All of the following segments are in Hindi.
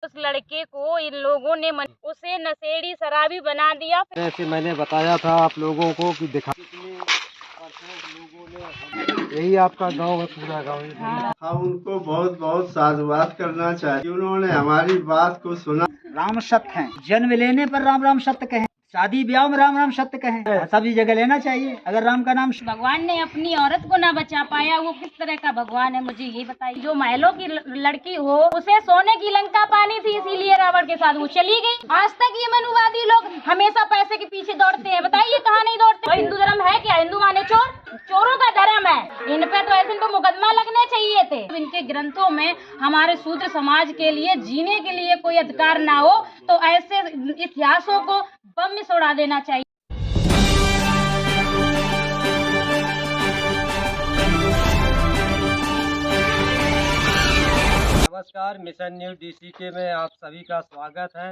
उस लड़के को इन लोगों ने उसे नशेड़ी शराबी बना दिया। जैसे मैंने बताया था आप लोगों को कि दिखा लोगों ने, यही आपका गांव है, पूरा गांव है। हाँ। हम उनको बहुत बहुत साधुवाद करना चाहिए, उन्होंने हमारी बात को सुना। राम सत्य हैं, जन्म लेने पर राम राम सत्य कहें, शादी ब्याह में राम राम सत्य कहें, सभी जगह लेना चाहिए अगर राम का नाम। भगवान ने अपनी औरत को ना बचा पाया, वो किस तरह का भगवान है मुझे ये बताइए। जो महलों की लड़की हो, उसे सोने की लंका पानी थी, इसीलिए रावण के साथ वो चली गई। आज तक ये मनुवादी लोग हमेशा पैसे के पीछे दौड़ते हैं, बताइए कहाँ नहीं दौड़ते। हिंदू धर्म है क्या? हिंदू माने चोर, चोरों का धर्म है। इन पे तो ऐसे इनको मुकदमा लगने चाहिए थे। इनके ग्रंथों में हमारे शूद्र समाज के लिए जीने के लिए कोई अधिकार ना हो, तो ऐसे इतिहासों को बम में उड़ा देना चाहिए। नमस्कार, मिशन न्यूज डीसीके में आप सभी का स्वागत है।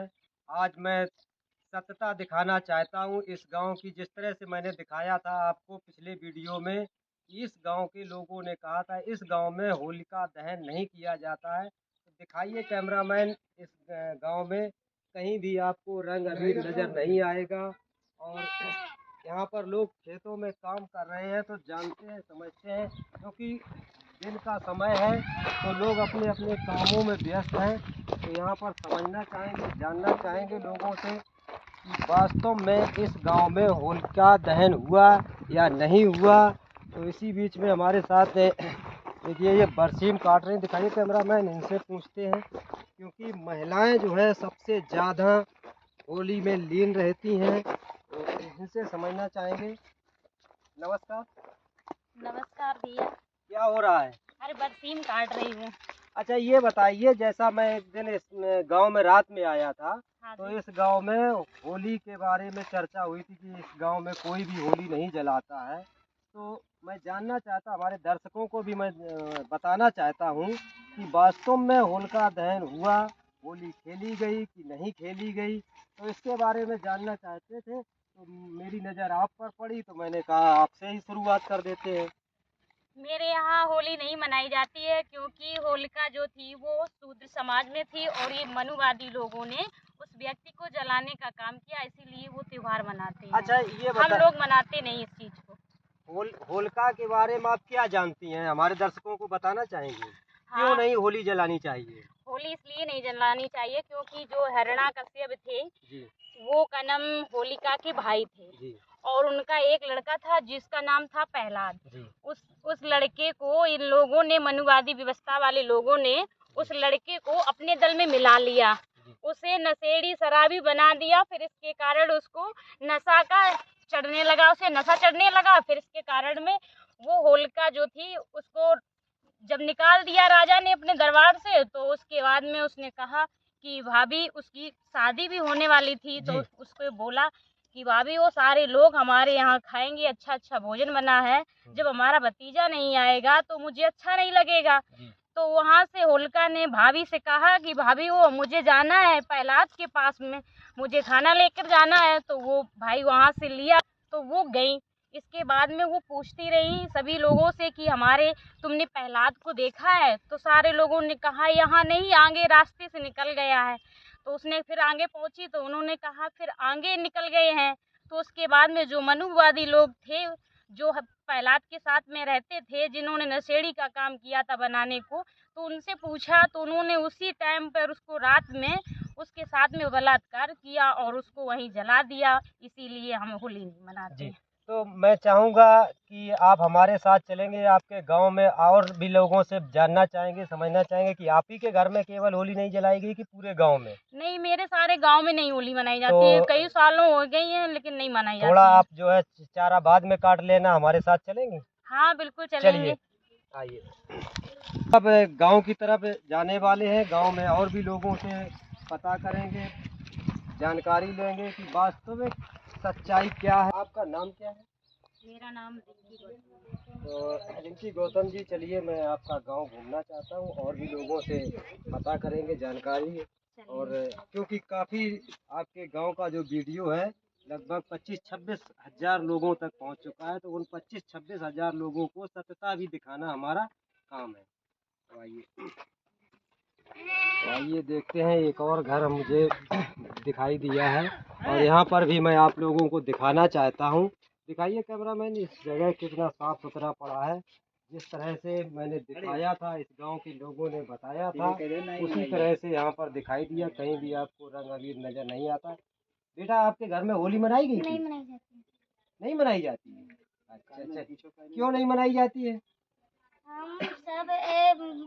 आज मैं सत्यता दिखाना चाहता हूं इस गांव की। जिस तरह से मैंने दिखाया था आपको पिछले वीडियो में, इस गांव के लोगों ने कहा था इस गांव में होलिका दहन नहीं किया जाता है। तो दिखाइए कैमरामैन, इस गांव में कहीं भी आपको रंग अबीर नज़र नहीं आएगा। और यहाँ पर लोग खेतों में काम कर रहे हैं, तो जानते हैं, समझते हैं, क्योंकि दिन का समय है तो लोग अपने अपने कामों में व्यस्त हैं। तो यहाँ पर समझना चाहेंगे, जानना चाहेंगे लोगों से कि वास्तव में इस गांव में होलिका दहन हुआ या नहीं हुआ। तो इसी बीच में हमारे साथ देखिए ये बरसीम काट रहे हैं, दिखाइए कैमरामैन, इनसे पूछते हैं, क्योंकि महिलाएं जो है सबसे ज़्यादा होली में लीन रहती हैं। तो इनसे समझना चाहेंगे। नमस्कार। नमस्कार भैया। क्या हो रहा है? अरे बरसीम काट रही हूँ। अच्छा ये बताइए, जैसा मैं एक दिन इस गांव में रात में आया था, हाँ तो जी। इस गांव में होली के बारे में चर्चा हुई थी कि इस गांव में कोई भी होली नहीं जलाता है। तो मैं जानना चाहता, हमारे दर्शकों को भी मैं बताना चाहता हूं कि वास्तव में होलिका दहन हुआ, होली खेली गई कि नहीं खेली गई। तो इसके बारे में जानना चाहते थे, तो मेरी नज़र आप पर पड़ी तो मैंने कहा आपसे ही शुरुआत कर देते हैं। मेरे यहाँ होली नहीं मनाई जाती है, क्योंकि होलिका जो थी वो शूद्र समाज में थी और ये मनुवादी लोगों ने उस व्यक्ति को जलाने का काम किया, इसीलिए वो त्योहार मनाते हैं। अच्छा ये हम लोग मनाते नहीं इस चीज को। होलिका के बारे में आप क्या जानती हैं, हमारे दर्शकों को बताना चाहेंगे? हाँ, क्यों नहीं होली जलानी चाहिए? होली इसलिए नहीं जलानी चाहिए क्योंकि जो हिरण्याकश्यप थे जी वो कनम होलिका के भाई थे जी और उनका एक लड़का था जिसका नाम था प्रहलाद। जी उस लड़के को इन लोगों ने, मनुवादी व्यवस्था वाले लोगों ने उस लड़के को अपने दल में मिला लिया, उसे नशेड़ी शराबी बना दिया। फिर इसके कारण उसको नशा का चढ़ने लगा, उसे नशा चढ़ने लगा। फिर इसके कारण में वो होलिका जो थी उसको जब निकाल दिया राजा ने अपने दरबार से, तो उसके बाद में उसने कहा कि भाभी, उसकी शादी भी होने वाली थी, तो उसको बोला कि भाभी वो सारे लोग हमारे यहाँ खाएंगे, अच्छा अच्छा भोजन बना है, जब हमारा भतीजा नहीं आएगा तो मुझे अच्छा नहीं लगेगा। तो वहाँ से होलिका ने भाभी से कहा कि भाभी वो मुझे जाना है प्रहलाद के पास में, मुझे खाना लेकर जाना है। तो वो भाई वहाँ से लिया तो वो गई। इसके बाद में वो पूछती रही सभी लोगों से कि हमारे, तुमने प्रहलाद को देखा है? तो सारे लोगों ने कहा यहाँ नहीं, आगे रास्ते से निकल गया है। तो उसने फिर आगे पहुंची तो उन्होंने कहा फिर आगे निकल गए हैं। तो उसके बाद में जो मनुवादी लोग थे, जो प्रहलाद के साथ में रहते थे, जिन्होंने नशेड़ी का काम किया था बनाने को, तो उनसे पूछा तो उन्होंने उसी टाइम पर उसको रात में उसके साथ में बलात्कार किया और उसको वहीं जला दिया। इसीलिए हम होली नहीं मनाते हैं। तो मैं चाहूँगा कि आप हमारे साथ चलेंगे आपके गांव में, और भी लोगों से जानना चाहेंगे, समझना चाहेंगे कि आप ही के घर में केवल होली नहीं जलाई गई कि पूरे गांव में? नहीं, मेरे सारे गांव में नहीं होली मनाई जाती है, कई सालों हो गई है लेकिन नहीं मनाई जाती थोड़ा है। आप जो है चारा बाद में काट लेना, हमारे साथ चलेंगे? हाँ बिल्कुल चलेंगे। आइए, अब गांव की तरफ जाने वाले हैं। गांव में और भी लोगों से पता करेंगे, जानकारी लेंगे कि वास्तविक सच्चाई क्या है। आपका नाम क्या है? मेरा नाम रिंकी गौतम है। तो रिंकी गौतम जी, चलिए मैं आपका गांव घूमना चाहता हूं, और भी लोगों से पता करेंगे जानकारी। और क्योंकि काफ़ी आपके गांव का जो वीडियो है लगभग 25-26 हज़ार लोगों तक पहुंच चुका है, तो उन 25-26 हज़ार लोगों को सत्यता भी दिखाना हमारा काम है। तो आइए। तो आइए देखते हैं, एक और घर मुझे दिखाई दिया है और यहाँ पर भी मैं आप लोगों को दिखाना चाहता हूँ। दिखाइए कैमरामैन, इस जगह कितना साफ सुथरा पड़ा है। जिस तरह से मैंने दिखाया था, इस गांव के लोगों ने बताया था, उसी तरह से यहाँ पर दिखाई दिया। कहीं भी आपको रंग अबीर नजर नहीं आता। बेटा, आपके घर में होली मनाई गई थी? नहीं मनाई जाती है। अच्छा अच्छा, क्यों नहीं मनाई जाती है? हम सब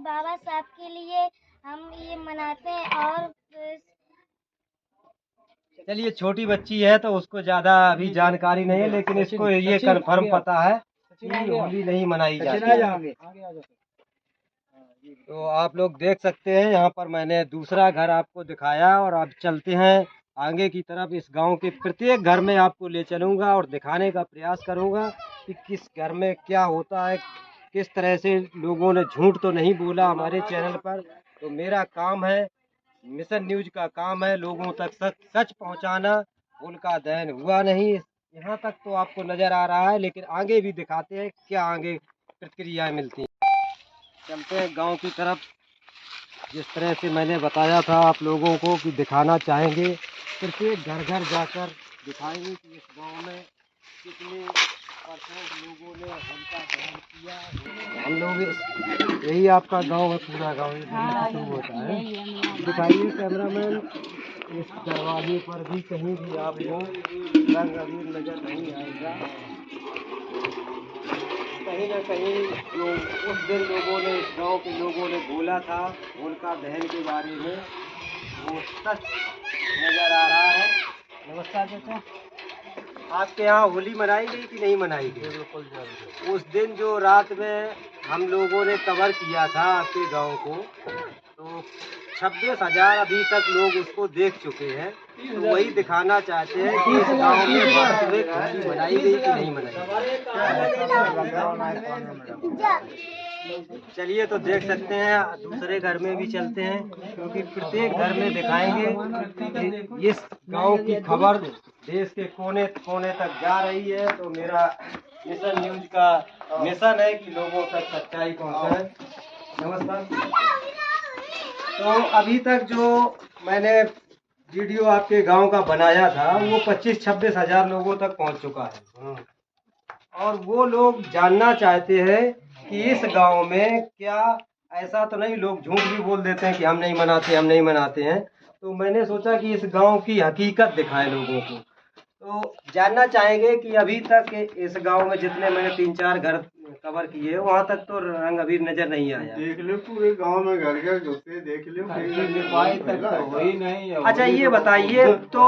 बाबा साहब के लिए हम ये मनाते हैं। और चलिए, छोटी बच्ची है तो उसको ज्यादा अभी जानकारी नहीं है, लेकिन इसको ये कंफर्म पता है कि होली नहीं मनाई जाती है। तो आप लोग देख सकते हैं, यहाँ पर मैंने दूसरा घर आपको दिखाया और अब चलते हैं आगे की तरफ। इस गांव के प्रत्येक घर में आपको ले चलूंगा और दिखाने का प्रयास करूंगा कि किस घर में क्या होता है, किस तरह से लोगों ने झूठ तो नहीं बोला हमारे चैनल पर। तो मेरा काम है, मिशन न्यूज का काम है लोगों तक सच पहुंचाना। उनका दहन हुआ नहीं यहाँ तक तो आपको नजर आ रहा है, लेकिन आगे भी दिखाते हैं क्या आगे प्रतिक्रियाएं मिलती हैं। चलते हैं गांव की तरफ। जिस तरह से मैंने बताया था आप लोगों को कि दिखाना चाहेंगे, प्रत्येक घर घर जाकर दिखाएंगे कि इस गांव में कितने परसेंट लोगों ने होलिका दहन किया। हम लोग यही आपका गांव है, पूरा गांव शुरू होता है। दिखाइए कैमरामैन, इस दरवाजे पर भी कहीं भी आपको रंग अबीर नजर नहीं आएगा। कहीं न कहीं जो उस दिन लोगों ने, इस गांव के लोगों ने बोला था होलिका दहन के बारे में, वो सच नजर आ रहा है। नमस्कार चाचा, आपके यहाँ होली मनाई गई कि नहीं मनाई गई? उस दिन जो रात में हम लोगों ने कवर किया था आपके गांव को, तो 26,000 अभी तक लोग उसको देख चुके हैं। तो वही दिखाना चाहते हैं कि इस गांव में वास्तविक होली मनाई गई कि नहीं मनाई गई। चलिए, तो देख सकते हैं, दूसरे घर में भी चलते हैं, क्योंकि प्रत्येक घर में दिखाएंगे कि इस गांव की खबर देश के कोने कोने तक जा रही है। तो मेरा मिशन न्यूज का मिशन है कि लोगों तक सच्चाई पहुंचाए। नमस्कार। तो अभी तक जो मैंने वीडियो आपके गांव का बनाया था, वो 25-26 हजार लोगों तक पहुंच चुका है। और वो लोग जानना चाहते हैं कि इस गांव में क्या, ऐसा तो नहीं लोग झूठ भी बोल देते हैं कि हम नहीं मनाते हैं। तो मैंने सोचा कि इस गांव की हकीकत दिखाए लोगों को। तो जानना चाहेंगे कि अभी तक इस गांव में जितने मैंने 3-4 घर कवर किए, वहाँ तक तो रंग अबीर नजर नहीं आया। देख लो पूरे गांव में घर घर घुसे, देख लो वही नहीं। अच्छा, ये बताइए, तो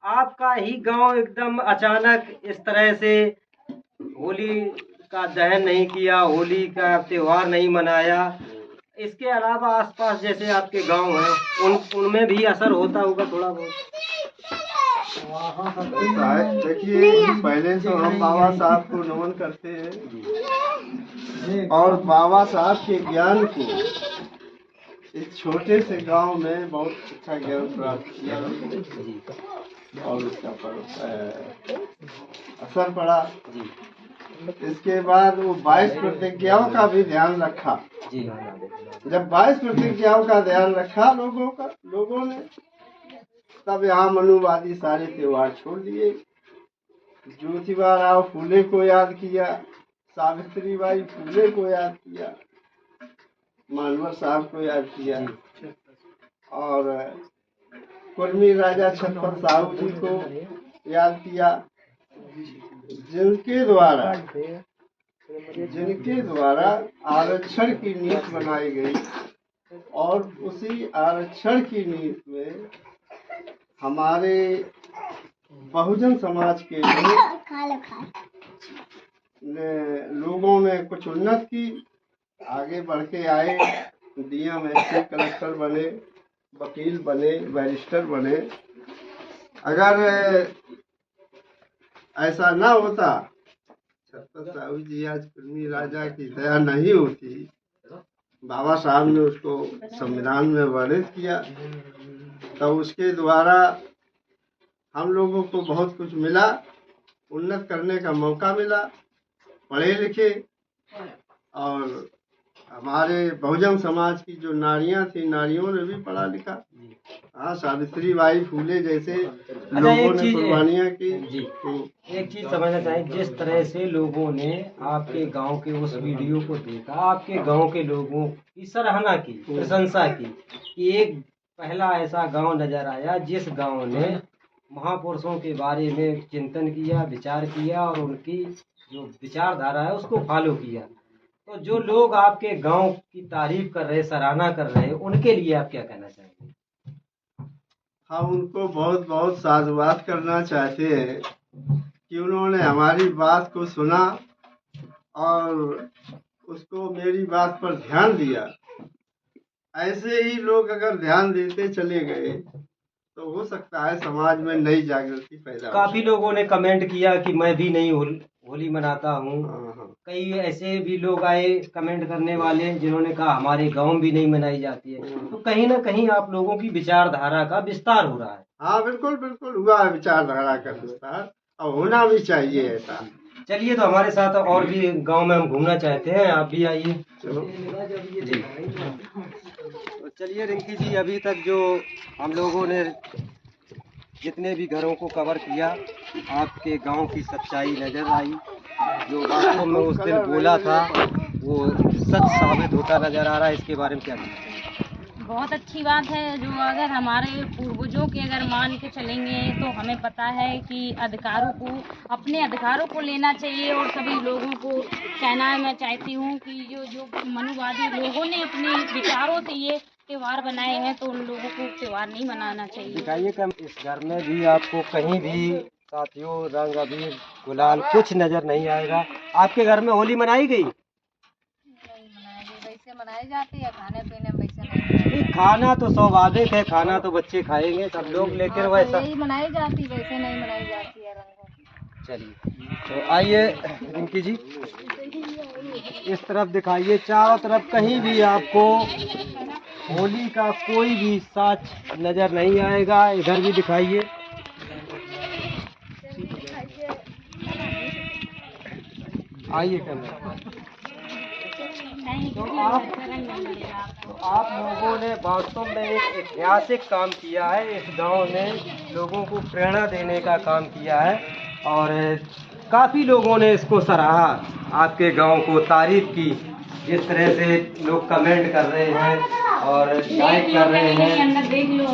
आपका ही गांव एकदम अचानक इस तरह से होली का दहन नहीं किया, होली का त्योहार नहीं मनाया, इसके अलावा आसपास जैसे आपके गांव हैं, उनमें भी असर होता होगा थोड़ा बहुत? देखिए, पहले तो हम बाबा साहब को नमन करते हैं और बाबा साहब के ज्ञान को इस छोटे से गांव में बहुत अच्छा ज्ञान प्राप्त किया और उसका असर पड़ा। इसके बाद वो 22 प्रतिज्ञाओं का भी ध्यान रखा। जब 22 प्रतिज्ञाओं का ध्यान रखा लोगों ने, तब यहाँ मनुवादी सारे त्योहार छोड़ दिए। ज्योतिबा फूले को याद किया, सावित्रीबाई फूले को याद किया, मानवर साहब को याद किया और कुर्मी राजा छप्पर साहू जी को याद किया, जिनके द्वारा आरक्षण की नीति बनाई गई। और उसी आरक्षण की नीति में हमारे बहुजन समाज के लोगों ने कुछ उन्नत की, आगे बढ़ के आए, डीएम एसपी कलेक्टर बने, वकील बने, बैरिस्टर बने। अगर ऐसा ना होता, छप्पर साहू जी आज कुर्मी राजा की दया नहीं होती, बाबा साहब ने उसको संविधान में वर्णित किया, तब उसके द्वारा हम लोगों को बहुत कुछ मिला, उन्नत करने का मौका मिला, पढ़े लिखे और हमारे बहुजन समाज की जो नारियां थी, नारियों ने भी पढ़ा लिखा। हाँ, सावित्री बाई फूले जैसे लोगों ने कुर्बानियां की। जी, एक चीज समझना चाहिए, जिस तरह से लोगों ने आपके गांव के उस वीडियो को देखा, आपके गांव के लोगों की सराहना की, प्रशंसा की कि एक पहला ऐसा गांव नजर आया जिस गांव ने महापुरुषों के बारे में चिंतन किया, विचार किया और उनकी जो विचारधारा है उसको फॉलो किया। तो जो लोग आपके गांव की तारीफ कर रहे, सराहना कर रहे हैं, उनके लिए आप क्या कहना चाहेंगे? हम उनको बहुत बहुत साधुवाद करना चाहते हैं कि उन्होंने हमारी बात को सुना और उसको मेरी बात पर ध्यान दिया। ऐसे ही लोग अगर ध्यान देते चले गए तो हो सकता है समाज में नई जागृति पैदा हो। काफी लोगों ने कमेंट किया कि मैं भी नहीं होली मनाता हूँ। हाँ। कई ऐसे भी लोग आए कमेंट करने वाले जिन्होंने कहा हमारे गांव भी नहीं मनाई जाती है। तो कहीं ना कहीं आप लोगों की विचारधारा का विस्तार हो रहा है। हाँ, बिल्कुल बिल्कुल हुआ है विचारधारा का विस्तार, और होना भी चाहिए ऐसा। चलिए, तो हमारे साथ और भी गांव में हम घूमना चाहते हैं, आप भी आइए। चलो जी, तो चलिए रिंकी जी, अभी तक जो हम लोगों ने जितने भी घरों को कवर किया, आपके गांव की सच्चाई नजर आई। जो वास्तव में उस दिन बोला था वो सच साबित होता नजर आ रहा है। इसके बारे में क्या कहना चाहिए? बहुत अच्छी बात है। जो अगर हमारे पूर्वजों के अगर मान के चलेंगे तो हमें पता है कि अपने अधिकारों को लेना चाहिए। और सभी लोगों को कहना मैं चाहती हूँ कि जो मनुवादी लोगों ने अपने विचारों से ये त्योहार बनाए हैं तो उन लोगों को त्योहार नहीं मनाना चाहिए। दिखाइए कि इस घर में भी आपको कहीं भी साथियों रंग अबीर गुलाल कुछ नजर नहीं आएगा। आपके घर में होली मनाई गई? वैसे मनाई जाती है, खाने पीने में वैसे नहीं नहीं, खाना तो स्वाभाविक है, खाना तो बच्चे खाएंगे सब लोग, लेकिन वैसा यही मनाई जाती, वैसे नहीं मनाई जाती है रंगों की। चलिए, तो आइए रिंकी जी, इस तरफ दिखाइए, चारों तरफ कहीं भी आपको होली का कोई भी साच नजर नहीं आएगा। इधर भी दिखाइए। आइए कैमरा। तो आप लोगों ने वास्तव में एक ऐतिहासिक काम किया है। इस गांव ने लोगों को प्रेरणा देने का काम किया है और काफ़ी लोगों ने इसको सराहा, आपके गांव को तारीफ की। जिस तरह से लोग कमेंट कर रहे हैं और लाइक कर रहे हैं। अंदर देख लो।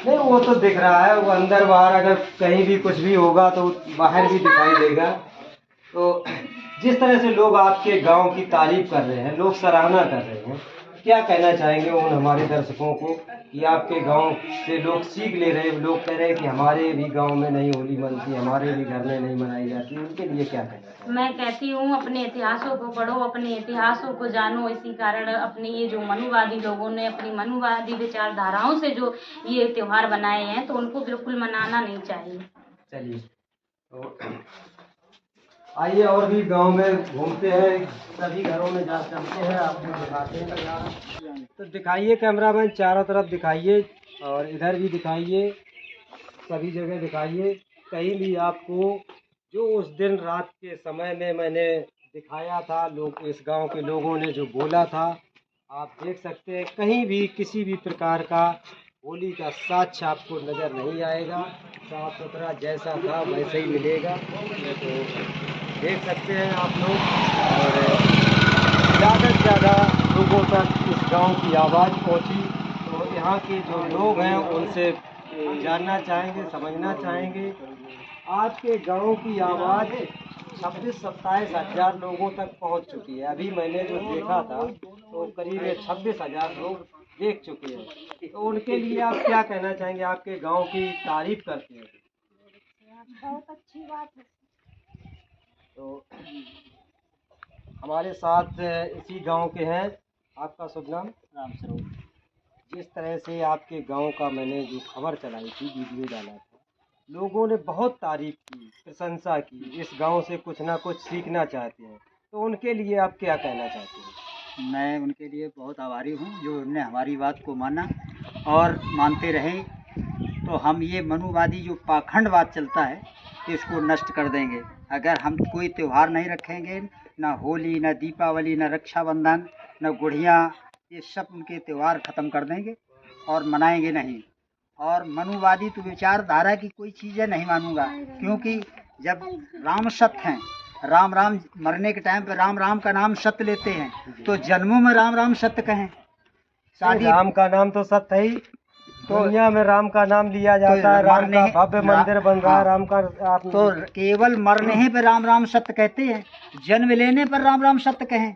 नहीं, वो तो दिख रहा है, वो अंदर बाहर अगर कहीं भी कुछ भी होगा तो बाहर भी दिखाई देगा। तो जिस तरह से लोग आपके गांव की तारीफ कर रहे हैं, लोग सराहना कर रहे हैं, क्या कहना चाहेंगे उन हमारे दर्शकों को कि आपके गांव से लोग सीख ले रहे हैं, लोग कह रहे हैं कि हमारे भी गांव में नहीं होली मनती, हमारे भी घर में नहीं मनाई जाती, उनके लिए क्या कहना चाहेंगे? मैं कहती हूँ अपने इतिहासों को पढ़ो, अपने इतिहासों को जानो। इसी कारण अपने ये जो मनुवादी लोगों ने अपनी मनुवादी विचारधाराओं से जो ये त्योहार बनाए हैं तो उनको बिल्कुल मनाना नहीं चाहिए। चलिए, तो आइए और भी गांव में घूमते हैं, सभी घरों में जा चलते हैं, आपको दिखाते हैं। तो दिखाइए कैमरामैन, चारों तरफ दिखाइए और इधर भी दिखाइए, सभी जगह दिखाइए। कहीं भी आपको जो उस दिन रात के समय में मैंने दिखाया था, लोग इस गांव के लोगों ने जो बोला था, आप देख सकते हैं कहीं भी किसी भी प्रकार का होली का साक्ष्य आपको नज़र नहीं आएगा। साफ सुथरा जैसा था वैसे ही मिलेगा। तो देख सकते हैं आप लोग, और ज़्यादा से ज़्यादा लोगों तक इस गांव की आवाज़ पहुंची। तो यहाँ के जो लोग हैं उनसे जानना चाहेंगे, समझना चाहेंगे। आपके गांव की आवाज़ 26-27 हज़ार लोगों तक पहुंच चुकी है। अभी मैंने जो देखा था तो करीब 26,000 लोग देख चुके हैं। तो उनके लिए आप क्या कहना चाहेंगे? आपके गांव की तारीफ करते हैं। बहुत अच्छी बात है। तो हमारे साथ इसी गांव के हैं, आपका शुभ नाम? राम स्वरूप। जिस तरह से आपके गांव का मैंने जो खबर चलाई थी, वीडियो डाला था, लोगों ने बहुत तारीफ की, प्रशंसा की, इस गांव से कुछ ना कुछ सीखना चाहते हैं। तो उनके लिए आप क्या कहना चाहते हैं? मैं उनके लिए बहुत आभारी हूँ जो उन्होंने हमारी बात को माना और मानते रहे। तो हम ये मनुवादी जो पाखंडवाद चलता है इसको नष्ट कर देंगे। अगर हम कोई त्यौहार नहीं रखेंगे, ना होली, ना दीपावली, ना रक्षाबंधन, न गुड़िया, ये सब उनके त्यौहार खत्म कर देंगे और मनाएंगे नहीं। और मनुवादी तो विचारधारा की कोई चीज़ें नहीं मानूंगा, क्योंकि जब राम सत्य हैं, राम राम मरने के टाइम पे राम राम का नाम सत्य लेते हैं, तो जन्मों में राम राम सत्य कहें। शादी राम का नाम तो सत्य ही, दुनिया में राम का नाम लिया जाता है, राम का भव्य मंदिर बन रहा है, राम का आप तो केवल मरने पे राम राम सत्य कहते हैं, जन्म लेने पर राम राम सत्य कहें,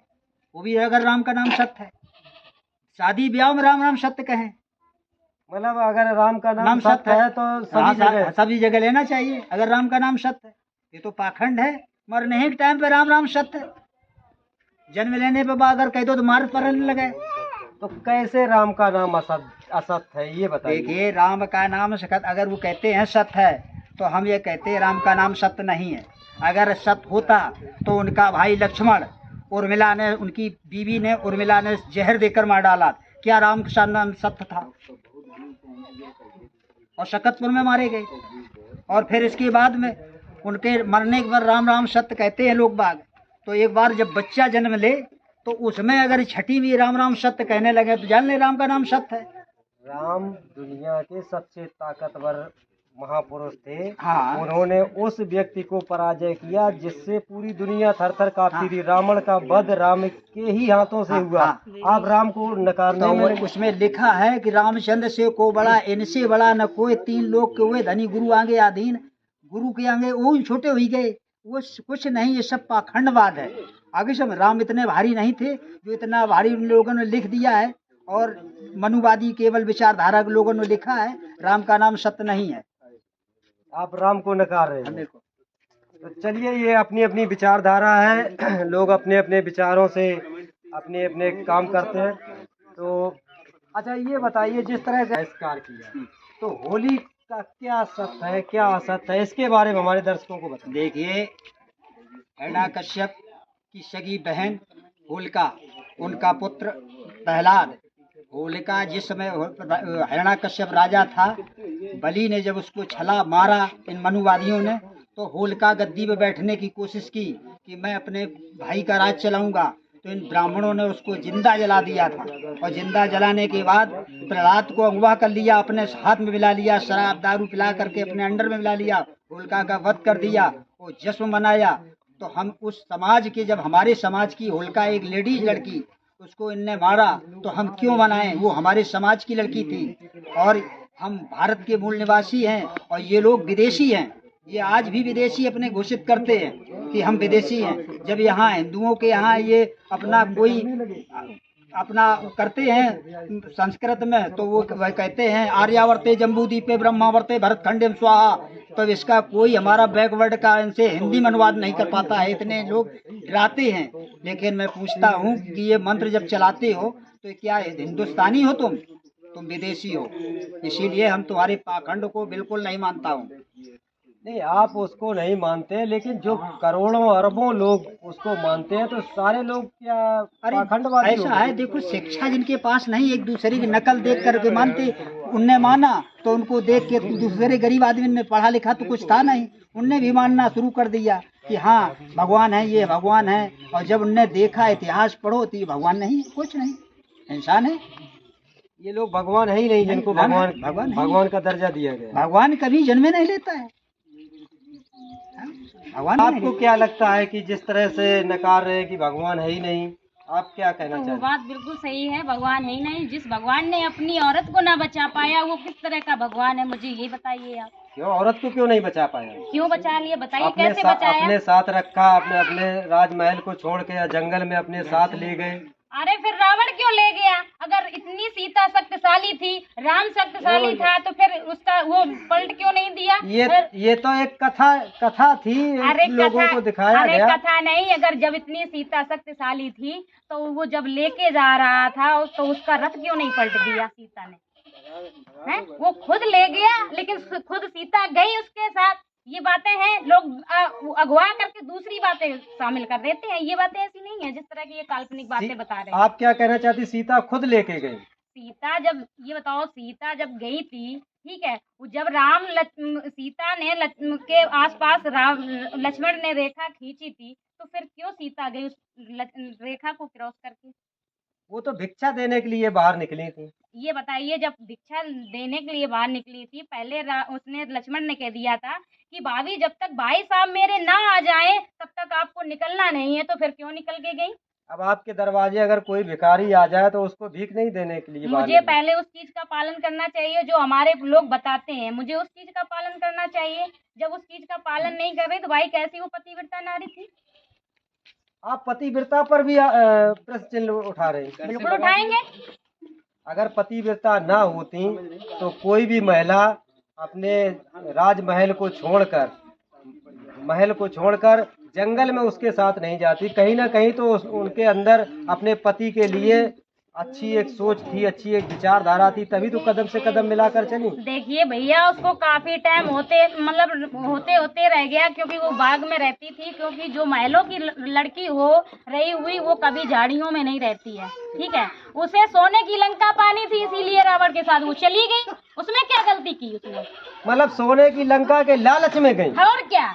वो भी अगर राम का नाम सत्य है। शादी ब्याह में राम राम सत्य कहें, मतलब अगर राम का नाम सत्य है तो सभी जगह लेना चाहिए। अगर राम का नाम सत्य है, ये तो पाखंड है। मरने के टाइम पे राम राम सत्य है, जन्म लेने पे अगर कह दो तो मार पड़ने लगे। तो कैसे राम का नाम असत्य है, ये बताइए। देखिए, राम का नाम सत्य, अगर वो कहते हैं सत्य है, तो हम ये कहते हैं राम का नाम सत्य नहीं है। अगर सत्य होता तो उनका भाई लक्ष्मण, उर्मिला ने, उनकी बीवी ने, उर्मिला ने जहर देकर मार डाला, क्या राम का नाम सत्य था? और शकतपुर में मारे गए। और फिर इसके बाद में उनके मरने के बाद राम राम सत्य कहते हैं लोग बाग। तो एक बार जब बच्चा जन्म ले तो उसमें अगर छठी भी राम राम सत्य कहने लगे तो जान ले राम का नाम सत्य है। राम दुनिया के सबसे ताकतवर महापुरुष थे। हाँ। उन्होंने उस व्यक्ति को पराजय किया जिससे पूरी दुनिया थर थर कांपती थी। रावण का वध राम के ही हाथों से हुआ। आप राम को नकारने तो में उसमें लिखा है कि रामचंद्र से को बड़ा, इनसे बड़ा न कोई, तीन लोग के हुए धनी, गुरु आगे आधीन, गुरु के आगे वो छोटे हुई गए। वो कुछ नहीं, ये सब पाखंडवाद है। आगे सब राम इतने भारी नहीं थे जो इतना भारी उन लोगों ने लिख दिया है। और मनुवादी केवल विचारधारा के लोगों ने लिखा है, राम का नाम सत्य नहीं है। आप राम को नकार रहे हैं। तो चलिए, ये अपनी अपनी विचारधारा है, लोग अपने अपने विचारों से अपने अपने काम करते हैं। तो अच्छा, ये बताइए, जिस तरह से बहिष्कार किया, तो होली का क्या सत्य है, क्या असत्य है, इसके बारे में हमारे दर्शकों को बताइए। देखिए, हिरण्यकश्यप की सगी बहन होलिका, उनका पुत्र प्रहलाद, होलिका जिस समय हिरण्यकश्यप राजा था, बलि ने जब उसको छला मारा इन मनुवादियों ने, तो होलिका गद्दी पे बैठने की कोशिश की कि मैं अपने भाई का राज चलाऊंगा। तो इन ब्राह्मणों ने उसको जिंदा जला दिया था। और जिंदा जलाने के बाद प्रहलाद को अगवा कर लिया, अपने हाथ में मिला लिया, शराब दारू पिला करके अपने अंडर में मिला लिया, होलिका का वध कर दिया, वो जश्न मनाया। तो हम उस समाज के, जब हमारे समाज की होलिका एक लेडीज लड़की, उसको इनने मारा, तो हम क्यों मनाएं? वो हमारे समाज की लड़की थी। और हम भारत के मूल निवासी हैं और ये लोग विदेशी हैं। ये आज भी विदेशी अपने घोषित करते हैं कि हम विदेशी हैं। जब यहाँ हिंदुओं के यहाँ ये अपना कोई अपना करते हैं संस्कृत में, तो वो कहते हैं आर्यावर्ते जम्बूदीपे ब्रह्मावर्ते भरतखंडे स्वाहा। तो इसका कोई हमारा बैकवर्ड का इनसे हिंदी में अनुवाद नहीं कर पाता है, इतने लोग डराते हैं। लेकिन मैं पूछता हूँ कि ये मंत्र जब चलाते हो तो क्या हिंदुस्तानी हो तुम विदेशी हो? इसीलिए हम तुम्हारे पाखंड को बिल्कुल नहीं मानता हूँ। नहीं, आप उसको नहीं मानते, लेकिन जो करोड़ों अरबों लोग उसको मानते हैं, तो सारे लोग क्या पाखंडवादी? ऐसा है, देखो, शिक्षा जिनके पास नहीं, एक दूसरे की नकल देख करके मानते। उनने माना तो उनको देख के दूसरे गरीब आदमी ने, पढ़ा लिखा तो कुछ था नहीं, उनने भी मानना शुरू कर दिया कि हाँ भगवान है, ये भगवान है। और जब उनने देखा, इतिहास पढ़ो, तो ये भगवान नहीं, कुछ नहीं, इंसान है। ये लोग भगवान है ही नहीं, जिनको भगवान का दर्जा दिया गया। भगवान कभी जन्मे नहीं लेता है। भगवान आपको क्या लगता है कि जिस तरह से नकार रहे हैं कि भगवान है ही नहीं, आप क्या कहना चाहते हैं? बात बिल्कुल सही है, भगवान है ही नहीं। जिस भगवान ने अपनी औरत को ना बचा पाया, वो किस तरह का भगवान है, मुझे ये बताइए आप। क्यों औरत को क्यों नहीं बचा पाया? क्यों बचा लिया, बताइए कैसे बचाया? अपने साथ रखा, अपने राजमहल को छोड़ के जंगल में अपने साथ ले गए। अरे फिर रावण क्यों ले गया? अगर इतनी सीता शक्तिशाली थी, राम शक्तिशाली था, तो फिर उसका वो पलट क्यों नहीं दिया? ये तो एक कथा थी, लोगों को दिखाया गया। कथा नहीं, अगर जब इतनी सीता शक्तिशाली थी तो वो जब लेके जा रहा था तो उसका रथ क्यों नहीं पलट दिया सीता ने? है, वो खुद ले गया, लेकिन खुद सीता गई उसके साथ। ये बातें हैं, लोग अगवा करके दूसरी बातें शामिल कर देते हैं। ये बातें ऐसी नहीं है जिस तरह की ये काल्पनिक बातें बता रहे हैं। आप क्या कहना चाहती? सीता खुद लेके गई? सीता जब, ये बताओ, सीता जब गई थी, ठीक है, जब सीता ने के आसपास लक्ष्मण ने रेखा खींची थी, तो फिर क्यों सीता गई उस रेखा को क्रॉस करके? वो तो भिक्षा देने के लिए बाहर निकली थी। ये बताइए, जब भिक्षा देने के लिए बाहर निकली थी, पहले उसने लक्ष्मण ने कह दिया था कि भाभी जब तक भाई साहब मेरे ना आ जाए तब तक आपको निकलना नहीं है, तो फिर क्यों निकल के गई? अब आपके दरवाजे अगर कोई भिखारी आ जाए तो उसको भीख नहीं देने के लिए बाहर मुझे निकली। पहले उस चीज का पालन करना चाहिए जो हमारे लोग बताते हैं, मुझे उस चीज का पालन करना चाहिए। जब उस चीज का पालन नहीं कर रही तो भाई कैसी वो पतिव्रता नारी थी? आप पतिव्रता पर भी प्रश्न चिन्ह उठा रहे हैं। बिल्कुल उठाएंगे। अगर पतिव्रता ना होती तो कोई भी महिला अपने राजमहल को छोड़कर जंगल में उसके साथ नहीं जाती। कहीं ना कहीं तो उनके अंदर अपने पति के लिए अच्छी एक सोच थी, अच्छी एक विचारधारा थी, तभी तो कदम से कदम मिलाकर चली। देखिए भैया, उसको काफी टाइम होते होते रह गया, क्योंकि वो बाग में रहती थी। क्योंकि जो महलों की लड़की हो रही हुई वो कभी झाड़ियों में नहीं रहती है, ठीक है। उसे सोने की लंका पानी थी, इसीलिए रावण के साथ वो चली गई। उसमें क्या गलती की उसने? मतलब सोने की लंका के लालच में गई। और क्या?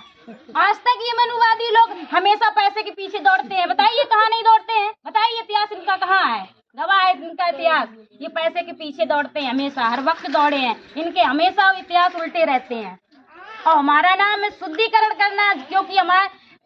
आज तक ये मनुवादी लोग हमेशा पैसे के पीछे दौड़ते हैं। बताइए कहाँ नहीं दौड़ते हैं? बताइए इतिहास इनका कहाँ है? गवाह है इनका इतिहास। ये पैसे के पीछे दौड़ते हैं, हमेशा हर वक्त दौड़े हैं। इनके हमेशा इतिहास उल्टे रहते हैं। और हमारा नाम है शुद्धिकरण करना, क्योंकि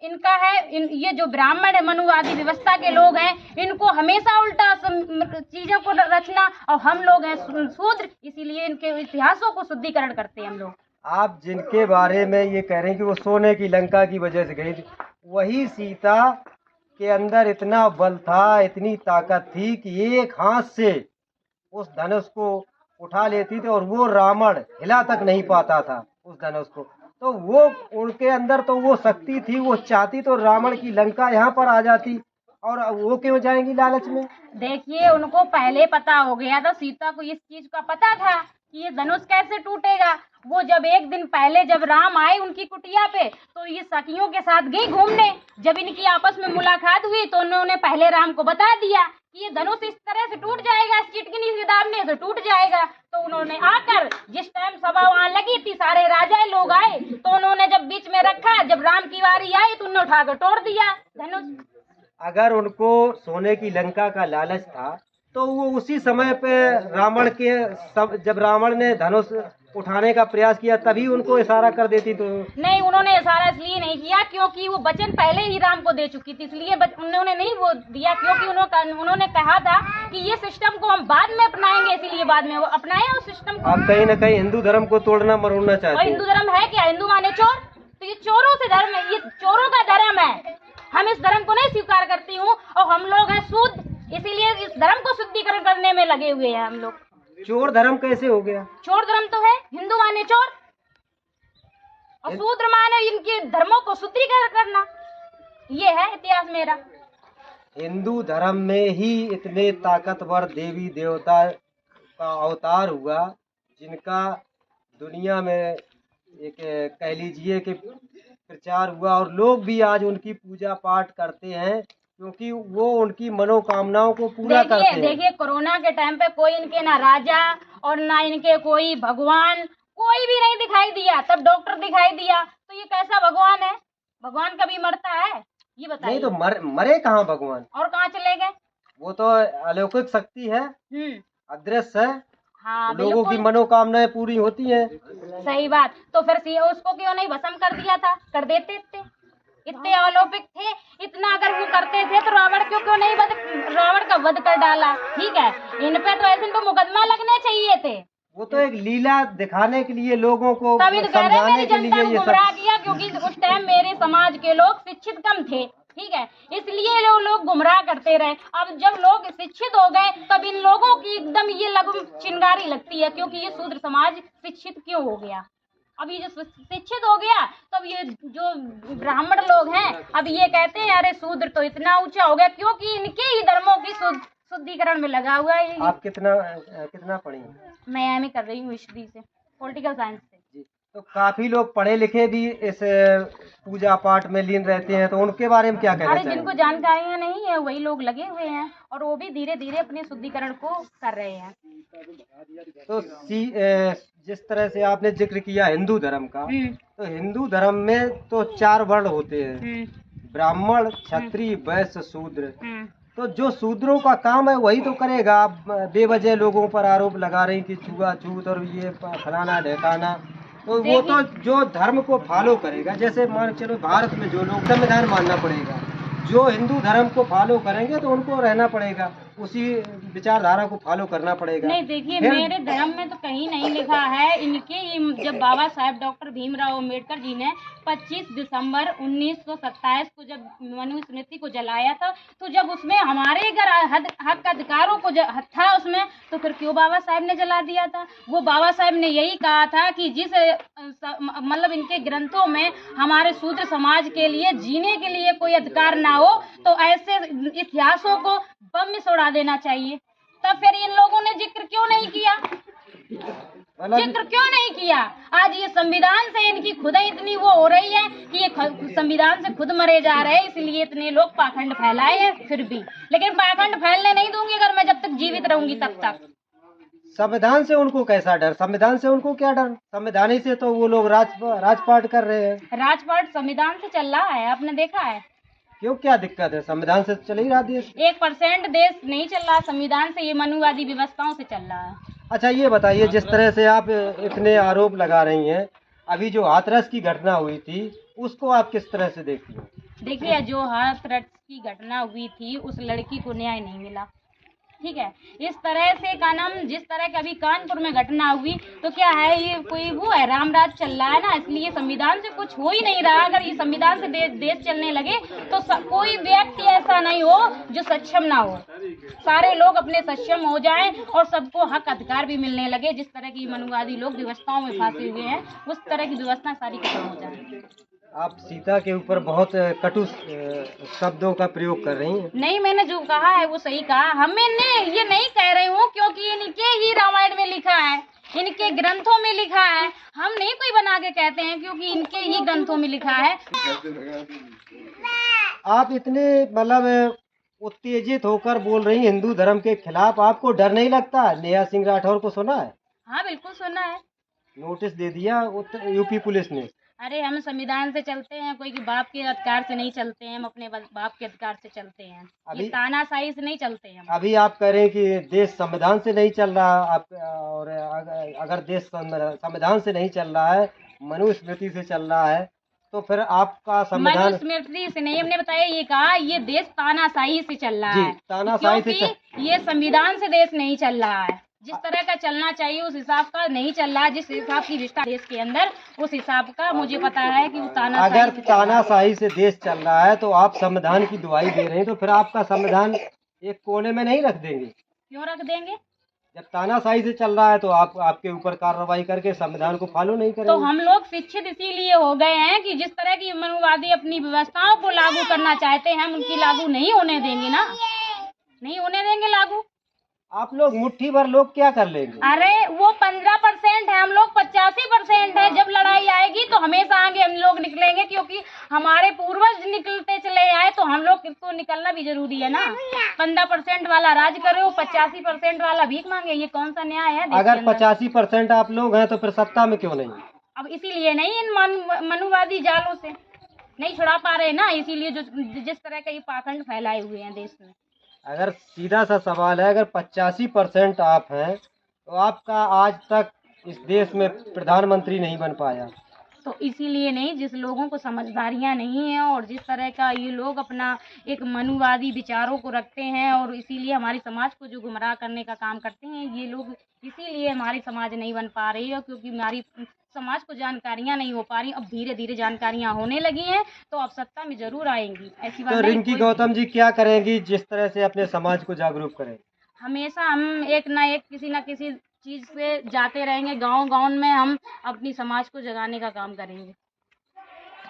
इनका है ये जो ब्राह्मण है, मनुवादी व्यवस्था के लोग हैं, इनको हमेशा उल्टा चीजों को रचना, और हम लोग हैं शूद्र, इसीलिए इनके इतिहासों को शुद्धिकरण करते हैं हम लोग। आप जिनके बारे में ये कह रहे हैं कि वो सोने की लंका की वजह से गई थी, वही सीता के अंदर इतना बल था, इतनी ताकत थी कि एक हाथ से उस धनुष को उठा लेती थी और वो रावण हिला तक नहीं पाता था उस धनुष को। तो वो उनके अंदर तो वो शक्ति थी, वो चाहती तो रावण की लंका यहाँ पर आ जाती, और वो क्यों जाएंगी लालच में? देखिए, उनको पहले पता हो गया था, सीता को इस चीज का पता था कि ये धनुष कैसे टूटेगा। वो जब एक दिन पहले जब राम आए उनकी कुटिया पे, तो ये सखियों के साथ गई घूमने। जब इनकी आपस में मुलाकात हुई तो उन्होंने पहले राम को बता दिया कि ये धनुष इस तरह से टूट जाएगा, इस चिटकनी से दाबने से टूट जाएगा। तो उन्होंने आकर, जिस टाइम सभा वहाँ लगी थी, सारे राजा लोग आए, तो उन्होंने जब बीच में रखा, जब राम की बारी आई तो उन्होंने उठाकर तोड़ दिया धनुष। अगर उनको सोने की लंका का लालच था तो वो उसी समय पे रावण के जब रावण ने धनुष उठाने का प्रयास किया तभी उनको इशारा कर देती। तो नहीं, उन्होंने इशारा इसलिए नहीं किया क्योंकि वो वचन पहले ही राम को दे चुकी थी, इसलिए उन्होंने नहीं वो दिया, क्योंकि उन्होंने कहा था कि ये सिस्टम को हम बाद में अपनाएंगे, इसीलिए बाद में वो अपनाए उस सिस्टम को। आप कहीं ना कहीं हिंदू धर्म को तोड़ना मरोड़ना चाहते और हैं। हिंदू धर्म है क्या? हिंदू माने चोर? तो ये चोरों से धर्म है, ये चोरों का धर्म है। हम इस धर्म को नहीं स्वीकार करती हूँ, और हम लोग हैं शुद्ध, इसीलिए इस धर्म को शुद्धिकरण करने में लगे हुए हैं हम लोग। चोर धर्म कैसे हो गया? चोर धर्म तो है, हिंदू माने चोर और शूद्र माने इनके धर्मों को शुद्धिकरण करना। ये है इतिहास मेरा। हिंदू धर्म में ही इतने ताकतवर देवी देवता का अवतार हुआ जिनका दुनिया में एक कह लीजिए कि प्रचार हुआ, और लोग भी आज उनकी पूजा पाठ करते हैं क्योंकि वो उनकी मनोकामनाओं को पूरा करते हैं। देखिए, कोरोना के टाइम पे कोई इनके ना राजा और ना इनके कोई भगवान, कोई भी नहीं दिखाई दिया। तब डॉक्टर दिखाई दिया, तो ये कैसा भगवान है? भगवान कभी मरता है? ये बताइए। नहीं तो मरे कहाँ भगवान? और कहाँ चले गए? वो तो अलौकिक शक्ति है, अदृश्य है। हाँ, लोगों की मनोकामनाएं पूरी होती हैं। सही बात। तो फिर उसको क्यों नहीं भस्म कर दिया था? कर देते थे, इतने अलौकिक थे। इतना अगर वो करते थे तो रावण क्यों नहीं रावण का वध कर डाला? ठीक है, इन पे तो ऐसे तो मुकदमा लगने चाहिए थे। वो तो एक लीला दिखाने के लिए, लोगों को तभी तो कह रहे हैं, मेरी समझाने के जनता लिए को ये गुमराह सब। किया, क्योंकि उस टाइम मेरे समाज के लोग शिक्षित कम थे, ठीक है, इसलिए लोग गुमराह करते रहे। अब जब लोग शिक्षित हो गए तब इन लोगों की एकदम ये लगू चिंगारी लगती है, क्योंकि ये शूद्र समाज शिक्षित क्यों हो गया। अब ये जो शिक्षित हो गया तब ये जो ब्राह्मण लोग हैं अब ये कहते हैं अरे शूद्र तो इतना ऊंचा हो गया, क्योंकि इनके ही धर्मों की शुद्धिकरण में लगा हुआ है। आप कितना पढ़ी हैं? मैं एमए कर रही हूँ हिस्ट्री से, पॉलिटिकल साइंस से। जी, तो काफी लोग पढ़े लिखे भी इस पूजा पाठ में लीन रहते हैं, तो उनके बारे में क्या कहना अरे चाहिए? जिनको जानकारियां नहीं है वही लोग लगे हुए हैं, और वो भी धीरे धीरे अपने शुद्धिकरण को कर रहे हैं। तो जिस तरह से आपने जिक्र किया हिंदू धर्म का, तो हिंदू धर्म में तो 4 वर्ण होते हैं, ब्राह्मण, क्षत्रिय, वैश्य, शूद्र। तो जो शूद्रों का काम है वही तो करेगा। आप बेवजह लोगों पर आरोप लगा रही कि छुआछूत और ये फलाना ढेकाना, तो वो तो जो धर्म को फॉलो करेगा, जैसे मान के चलो भारत में जो लोग संविधान मानना पड़ेगा, जो हिंदू धर्म को फॉलो करेंगे तो उनको रहना पड़ेगा, उसी विचारधारा को फॉलो करना पड़ेगा। नहीं देखिए, फिर- मेरे धर्म में तो कहीं नहीं लिखा है इनके। ये जब बाबा साहेब डॉक्टर भीमराव अम्बेडकर जी ने 25 दिसंबर 1927 को जब मनुस्मृति को जलाया था, तो जब उसमें हमारे अगर हक अधिकारों को था उसमें, तो फिर क्यों बाबा साहेब ने जला दिया था? वो बाबा साहेब ने यही कहा था कि जिस मतलब इनके ग्रंथों में हमारे शूद्र समाज के लिए जीने के लिए कोई अधिकार ना हो, तो ऐसे इतिहासों को बम में उड़ा देना चाहिए। तब फिर इन लोगों ने जिक्र क्यों नहीं किया? जिक्र क्यों नहीं किया? आज ये संविधान से इनकी खुद इतनी वो हो रही है कि ये संविधान से खुद मरे जा रहे हैं, इसलिए इतने लोग पाखंड फैलाए हैं फिर भी। लेकिन पाखंड फैलने नहीं दूंगी अगर मैं जब तक जीवित रहूंगी तब तक। संविधान से उनको कैसा डर? संविधान से उनको क्या डर? संविधान ही से तो वो लोग राजपाट कर रहे हैं। राजपाट संविधान से चल रहा है, आपने देखा है? क्यों, क्या दिक्कत है? संविधान से चल ही रहा देश। 1% देश नहीं चल रहा संविधान से, ये मनुवादी व्यवस्थाओं से चल रहा है। अच्छा ये बताइए, जिस तरह से आप इतने आरोप लगा रही हैं, अभी जो हाथरस की घटना हुई थी उसको आप किस तरह से देखती हैं? देखिए, जो हाथरस की घटना हुई थी उस लड़की को न्याय नहीं मिला, ठीक है। इस तरह से का नाम, जिस तरह की अभी कानपुर में घटना हुई, तो क्या है, ये कोई वो है, रामराज चल रहा है ना, इसलिए संविधान से कुछ हो ही नहीं रहा। अगर ये संविधान से देश चलने लगे तो कोई व्यक्ति ऐसा नहीं हो जो सक्षम ना हो। सारे लोग अपने सक्षम हो जाएं और सबको हक अधिकार भी मिलने लगे। जिस तरह की मनुवादी लोग व्यवस्थाओं में फंसे हुए हैं, उस तरह की व्यवस्था सारी खत्म हो जाए। आप सीता के ऊपर बहुत कटु शब्दों का प्रयोग कर रही हैं। नहीं, मैंने जो कहा है वो सही कहा। मैंने ये नहीं कह रही हूँ क्योंकि इनके ही रामायण में लिखा है, इनके ग्रंथों में लिखा है। हम नहीं कोई बना के कहते हैं, क्योंकि इनके ही ग्रंथों में लिखा है। आप इतने मतलब उत्तेजित होकर बोल रही हैं हिंदू धर्म के खिलाफ, आपको डर नहीं लगता? नेहा सिंह राठौर को सुना है? हाँ बिल्कुल सुना है। नोटिस दे दिया यूपी पुलिस ने। अरे हम संविधान से चलते हैं, कोई के बाप के अधिकार से नहीं चलते हैं, हम अपने बाप के अधिकार से चलते हैं। ये तानाशाही से नहीं चलते हैं हम। अभी आप कह रहे हैं कि देश संविधान से नहीं चल रहा, आप और अगर देश संविधान से नहीं चल रहा है, मनुस्मृति से चल रहा है, तो फिर आपका संविधान। मनुस्मृति से नहीं, हमने बताया, ये कहा ये देश तानाशाही से चल रहा है। तानाशाही से ये संविधान से देश नहीं चल रहा है। जिस तरह का चलना चाहिए उस हिसाब का नहीं चल रहा। जिस हिसाब की विस्तार देश के अंदर, उस हिसाब का मुझे पता है कि वो तानाशाही। अगर तानाशाही से देश चल रहा है तो आप संविधान की दुहाई दे रहे हैं, तो फिर आपका संविधान एक कोने में नहीं रख देंगे? क्यों रख देंगे? जब तानाशाही से चल रहा है तो आप आपके ऊपर कार्रवाई करके संविधान को फॉलो नहीं करेंगे? तो हम लोग शिक्षित इसीलिए हो गए हैं कि जिस तरह की मनुवादी अपनी व्यवस्थाओं को लागू करना चाहते हैं, हम उनकी लागू नहीं होने देंगे ना, नहीं होने देंगे लागू। आप लोग मुट्ठी भर लोग क्या कर लेंगे? अरे वो 15% है, हम लोग 85% है। जब लड़ाई आएगी तो हमेशा आगे हम लोग निकलेंगे, क्योंकि हमारे पूर्वज निकलते चले आए, तो हम लोग को निकलना भी जरूरी है ना। 15% वाला राज करे, वो 85% वाला भीख मांगे, ये कौन सा न्याय है? अगर 85% आप लोग हैं तो फिर सत्ता में क्यों नहीं? अब इसीलिए नहीं, इन मनुवादी जालों से नहीं छुड़ा पा रहे ना, इसीलिए जो जिस तरह का ये पाखंड फैलाए हुए हैं देश में। अगर सीधा सा सवाल है, अगर 85% आप हैं तो आपका आज तक इस देश में प्रधानमंत्री नहीं बन पाया। तो इसीलिए नहीं, जिस लोगों को समझदारियां नहीं है और जिस तरह का ये लोग अपना एक मनुवादी विचारों को रखते हैं, और इसीलिए हमारे समाज को जो गुमराह करने का काम करते हैं ये लोग, इसीलिए हमारी समाज नहीं बन पा रही है, क्योंकि हमारी समाज को जानकारियां नहीं हो पा रही। अब धीरे धीरे जानकारियां होने लगी हैं, तो अब सत्ता में जरूर आएंगी, ऐसी बात तो नहीं। रिंकी गौतम जी क्या करेंगी जिस तरह से अपने समाज को जागरूक करें? हमेशा हम एक ना एक किसी ना किसी चीज से जाते रहेंगे, गांव गांव में हम अपनी समाज को जगाने का काम करेंगे।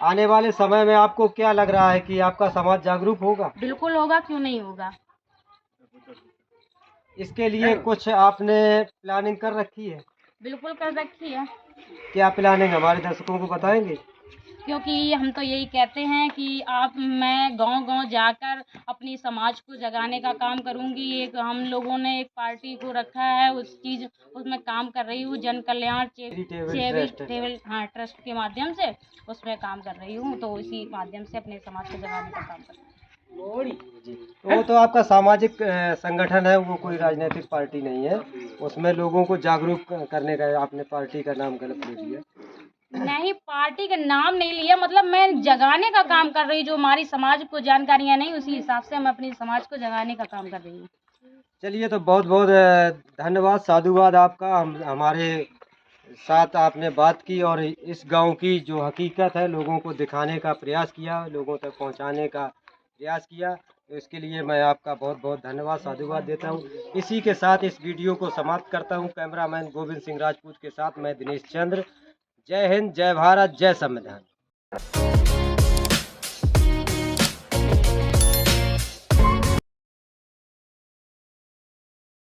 आने वाले समय में आपको क्या लग रहा है कि आपका समाज जागरूक होगा? बिल्कुल होगा, क्यों नहीं होगा। इसके लिए कुछ आपने प्लानिंग कर रखी है? बिल्कुल कर रखी है। क्या प्लानिंग हमारे दर्शकों को बताएंगे? क्योंकि हम तो यही कहते हैं कि मैं गांव गांव जाकर अपनी समाज को जगाने का काम करूंगी। एक हम लोगों ने एक पार्टी को रखा है, उसमें काम कर रही हूँ, जन कल्याण चैरिटेबल ट्रस्ट के माध्यम से उसमें काम कर रही हूँ। तो इसी माध्यम से अपने समाज को जगाने का काम कर रही हूँ। जी। तो वो तो आपका सामाजिक संगठन है, वो कोई राजनीतिक पार्टी नहीं है। उसमें लोगों को जागरूक करने का आपने पार्टी का नाम गलत ले लिया। नहीं, पार्टी का नाम नहीं लिया, मतलब मैं जगाने का काम कर रही हूँ। जो हमारी समाज को जानकारियाँ नहीं, उसी हिसाब से मैं अपनी समाज को जगाने का काम कर रही हूँ। चलिए, तो बहुत बहुत धन्यवाद, साधुवाद आपका। हमारे साथ आपने बात की और इस गांव की जो हकीकत है लोगों को दिखाने का प्रयास किया, लोगों तक पहुंचाने का प्रयास किया। तो इसके लिए मैं आपका बहुत बहुत धन्यवाद, साधुवाद देता हूं। इसी के साथ इस वीडियो को समाप्त करता हूं। कैमरामैन गोविंद सिंह राजपूत के साथ मैं दिनेश चंद्र। जय हिंद, जय भारत, जय संविधान।